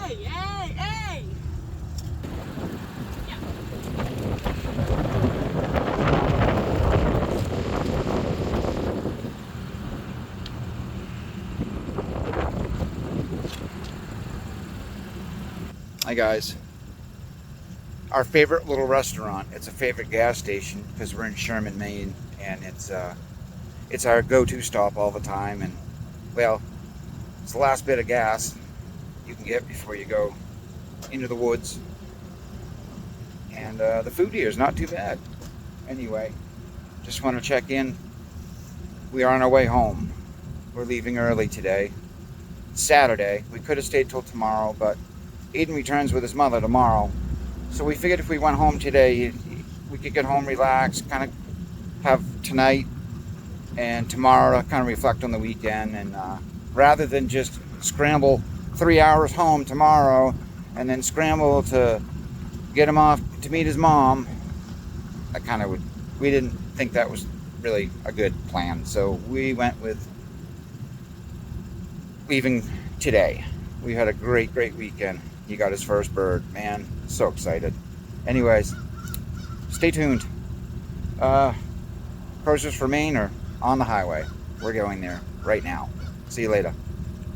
hey, hey! Hi guys. Our favorite little restaurant. It's a favorite gas station because we're in Sherman, Maine, and it's our go-to stop all the time. And well, it's the last bit of gas you can get before you go into the woods. And the food here is not too bad. Anyway, just want to check in. We are on our way home. We're leaving early today. It's Saturday. We could have stayed till tomorrow, but Aiden returns with his mother tomorrow. So we figured if we went home today, we could get home, relax, kind of have tonight and tomorrow to kind of reflect on the weekend. And rather than just scramble 3 hours home tomorrow and then scramble to get him off to meet his mom, we didn't think that was really a good plan. So we went with leaving today. We had a great weekend. He got his first bird. Man, so excited. Anyways, stay tuned. Cruisers for Maine are on the highway. We're going there right now. See you later.